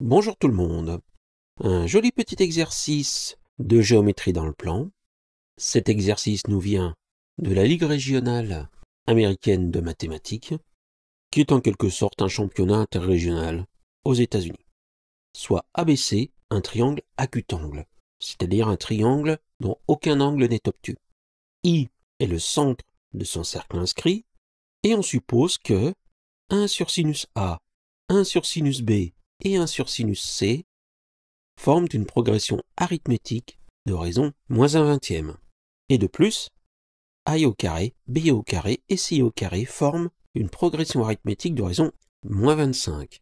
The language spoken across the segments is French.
Bonjour tout le monde. Un joli petit exercice de géométrie dans le plan. Cet exercice nous vient de la Ligue régionale américaine de mathématiques, qui est en quelque sorte un championnat interrégional aux États-Unis. Soit ABC, un triangle acutangle, c'est-à-dire un triangle dont aucun angle n'est obtus. I est le centre de son cercle inscrit, et on suppose que 1 sur sinus A, 1 sur sinus B et 1 sur sinus C forment une progression arithmétique de raison -1/20. Et de plus, A au carré, B au carré et C au carré forment une progression arithmétique de raison -25.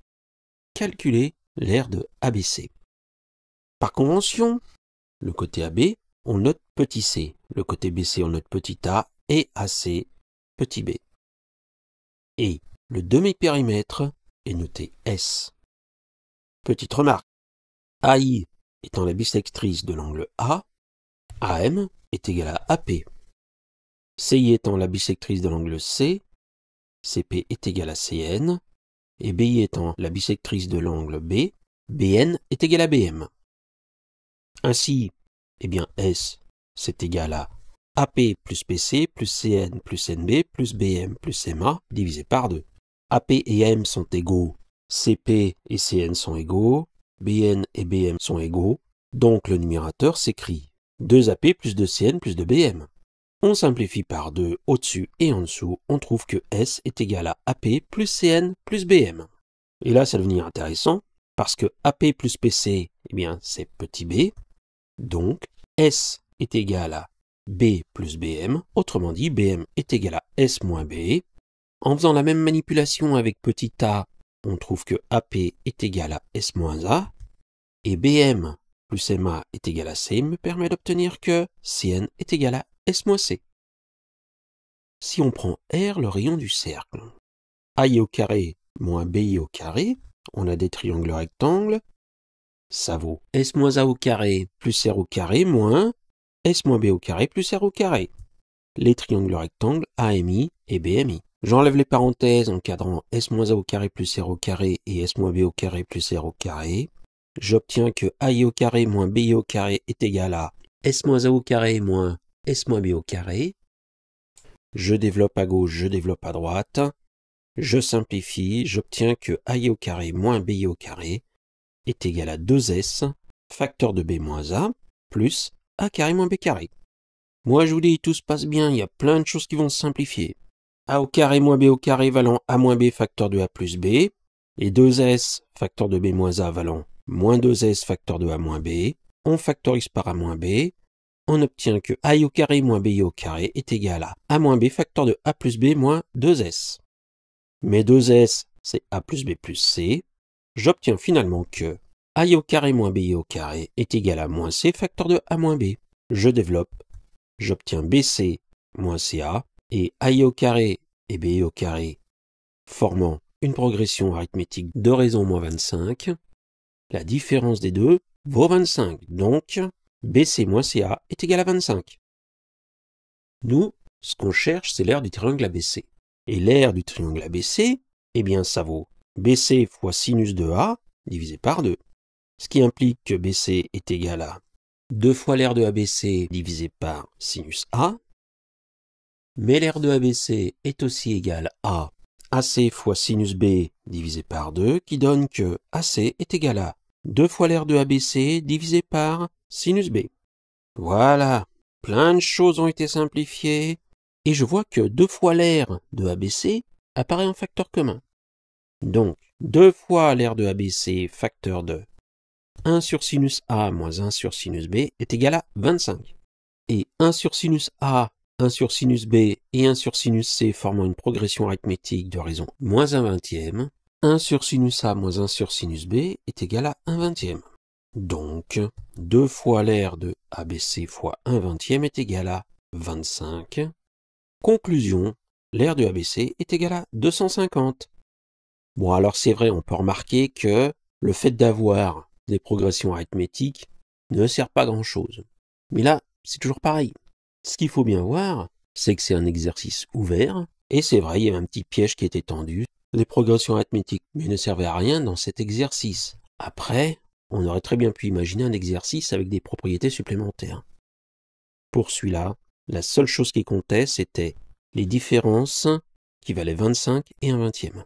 Calculez l'aire de ABC. Par convention, le côté AB, on note petit c, le côté BC, on note petit a, et AC, petit b. Et le demi-périmètre est noté S. Petite remarque, AI étant la bissectrice de l'angle A, AM est égal à AP. CI étant la bissectrice de l'angle C, CP est égal à CN, et BI étant la bissectrice de l'angle B, BN est égal à BM. Ainsi, S, c'est égal à AP plus PC plus CN plus NB plus BM plus MA divisé par 2. AP et M sont égaux, CP et CN sont égaux, BN et BM sont égaux, donc le numérateur s'écrit 2AP plus 2CN plus 2BM. On simplifie par 2 au-dessus et en dessous, on trouve que S est égal à AP plus CN plus BM. Et là, ça va devenir intéressant, parce que AP plus PC, c'est petit b, donc S est égal à B plus BM, autrement dit, BM est égal à S moins B. En faisant la même manipulation avec petit a, on trouve que AP est égal à S moins A, et BM plus MA est égal à C me permet d'obtenir que CN est égal à S moins C. Si on prend R, le rayon du cercle, AI au carré moins BI au carré, on a des triangles rectangles, ça vaut S moins A au carré plus R au carré moins S moins B au carré plus R au carré. Les triangles rectangles AMI et BMI. J'enlève les parenthèses encadrant S moins A au carré plus R au carré et S moins B au carré plus R au carré. J'obtiens que AI au carré moins BI au carré est égal à S moins A au carré moins S moins B au carré. Je développe à gauche, je développe à droite. Je simplifie, j'obtiens que AI au carré moins BI au carré est égal à 2S, facteur de B moins A, plus A carré moins B carré. Moi je vous dis, tout se passe bien, il y a plein de choses qui vont se simplifier. A au carré moins B au carré valant A moins B facteur de A plus B, et 2S facteur de B moins A valant moins 2S facteur de A moins B, on factorise par A moins B, on obtient que A au carré moins BI au carré est égal à A moins B facteur de A plus B moins 2S. Mais 2S, c'est A plus B plus C. J'obtiens finalement que A au carré moins BI au carré est égal à moins C facteur de A moins B. Je développe, j'obtiens BC moins CA, et A au carré et BI au carré formant une progression arithmétique de raison -25. La différence des deux vaut 25, donc BC moins CA est égal à 25. Nous, ce qu'on cherche, c'est l'aire du triangle ABC. Et l'aire du triangle ABC, ça vaut BC fois sinus de A divisé par 2. Ce qui implique que BC est égal à 2 fois l'aire de ABC divisé par sinus A. Mais l'aire de ABC est aussi égal à AC fois sinus B divisé par 2, qui donne que AC est égal à 2 fois l'aire de ABC divisé par sinus B. Voilà, plein de choses ont été simplifiées. Et je vois que 2 fois l'aire de ABC apparaît en facteur commun. Donc, 2 fois l'aire de ABC facteur de 1 sur sinus A moins 1 sur sinus B est égal à 25. Et 1 sur sinus A, 1 sur sinus B et 1 sur sinus C formant une progression arithmétique de raison -1/20, 1 sur sinus A moins 1 sur sinus B est égal à 1/20. Donc, 2 fois l'aire de ABC fois 1/20 est égal à 25. Conclusion, l'aire de ABC est égal à 250. Bon, alors c'est vrai, on peut remarquer que le fait d'avoir des progressions arithmétiques ne sert pas à grand-chose. Mais là, c'est toujours pareil. Ce qu'il faut bien voir, c'est que c'est un exercice ouvert, et c'est vrai, il y avait un petit piège qui était tendu. Les progressions arithmétiques ne servaient à rien dans cet exercice. Après, on aurait très bien pu imaginer un exercice avec des propriétés supplémentaires. Pour celui-là, la seule chose qui comptait, c'était les différences qui valaient 25 et 1/20.